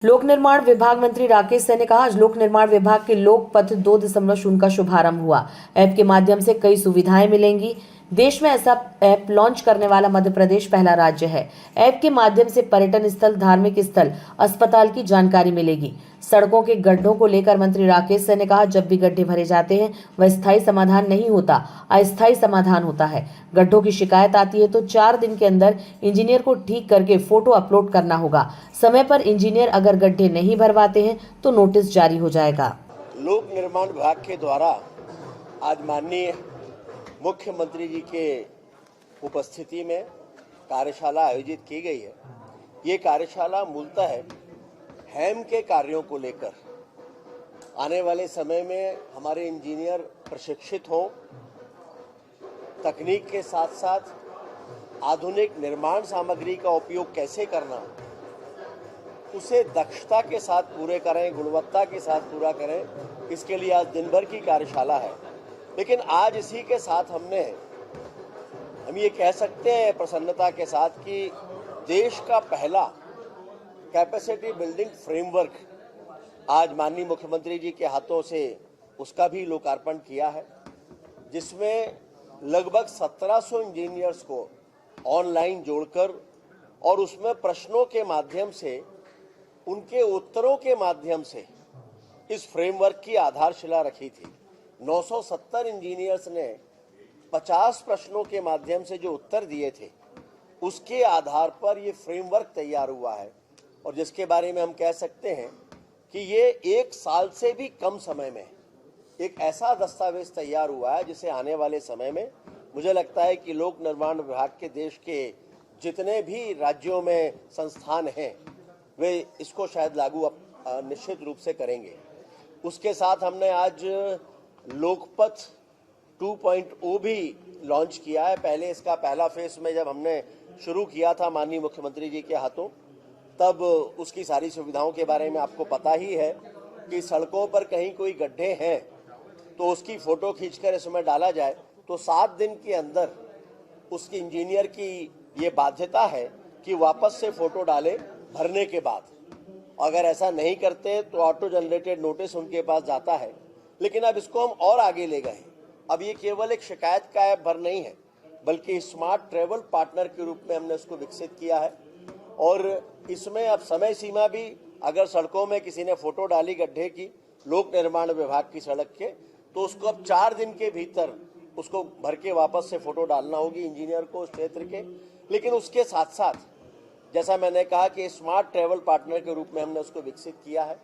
लोक निर्माण विभाग मंत्री राकेश सिंह ने कहा, आज लोक निर्माण विभाग के लोक पथ 2.0 का शुभारंभ हुआ। ऐप के माध्यम से कई सुविधाएं मिलेंगी। देश में ऐसा ऐप लॉन्च करने वाला मध्य प्रदेश पहला राज्य है। ऐप के माध्यम से पर्यटन स्थल, धार्मिक स्थल, अस्पताल की जानकारी मिलेगी। सड़कों के गड्ढों को लेकर मंत्री राकेश सिंह ने कहा, जब भी गड्ढे भरे जाते हैं वह स्थायी समाधान नहीं होता, अस्थायी समाधान होता है। गड्ढों की शिकायत आती है तो 4 दिन के अंदर इंजीनियर को ठीक करके फोटो अपलोड करना होगा। समय पर इंजीनियर अगर गड्ढे नहीं भरवाते हैं तो नोटिस जारी हो जाएगा। लोक निर्माण विभाग के द्वारा आज माननीय मुख्यमंत्री जी के उपस्थिति में कार्यशाला आयोजित की गई है। ये कार्यशाला मूलतः हैम के कार्यों को लेकर आने वाले समय में हमारे इंजीनियर प्रशिक्षित हों, तकनीक के साथ साथ आधुनिक निर्माण सामग्री का उपयोग कैसे करना, उसे दक्षता के साथ पूरे करें, गुणवत्ता के साथ पूरा करें। इसके लिए आज दिन भर की कार्यशाला है। लेकिन आज इसी के साथ हम ये कह सकते हैं प्रसन्नता के साथ कि देश का पहला कैपेसिटी बिल्डिंग फ्रेमवर्क आज माननीय मुख्यमंत्री जी के हाथों से उसका भी लोकार्पण किया है, जिसमें लगभग 1700 इंजीनियर्स को ऑनलाइन जोड़कर और उसमें प्रश्नों के माध्यम से, उनके उत्तरों के माध्यम से इस फ्रेमवर्क की आधारशिला रखी थी। 970 इंजीनियर्स ने 50 प्रश्नों के माध्यम से जो उत्तर दिए थे, उसके आधार पर ये फ्रेमवर्क तैयार हुआ है और जिसके बारे में हम कह सकते हैं कि ये 1 साल से भी कम समय में एक ऐसा दस्तावेज तैयार हुआ है जिसे आने वाले समय में मुझे लगता है कि लोक निर्माण विभाग के देश के जितने भी राज्यों में संस्थान हैं वे इसको शायद लागू निश्चित रूप से करेंगे। उसके साथ हमने आज लोकपथ 2.0 भी लॉन्च किया है। पहले इसका पहला फेज में जब हमने शुरू किया था माननीय मुख्यमंत्री जी के हाथों, तब उसकी सारी सुविधाओं के बारे में आपको पता ही है कि सड़कों पर कहीं कोई गड्ढे हैं तो उसकी फ़ोटो खींचकर इसमें डाला जाए तो 7 दिन के अंदर उसकी इंजीनियर की ये बाध्यता है कि वापस से फ़ोटो डाले भरने के बाद। अगर ऐसा नहीं करते तो ऑटो जनरेटेड नोटिस उनके पास जाता है। लेकिन अब इसको हम और आगे ले गए। अब ये केवल एक शिकायत का ऐप भर नहीं है, बल्कि स्मार्ट ट्रैवल पार्टनर के रूप में हमने उसको विकसित किया है। और इसमें अब समय सीमा भी, अगर सड़कों में किसी ने फोटो डाली गड्ढे की लोक निर्माण विभाग की सड़क के, तो उसको अब 4 दिन के भीतर उसको भर के वापस से फोटो डालना होगी इंजीनियर को उस क्षेत्र के। लेकिन उसके साथ साथ जैसा मैंने कहा कि स्मार्ट ट्रैवल पार्टनर के रूप में हमने उसको विकसित किया है।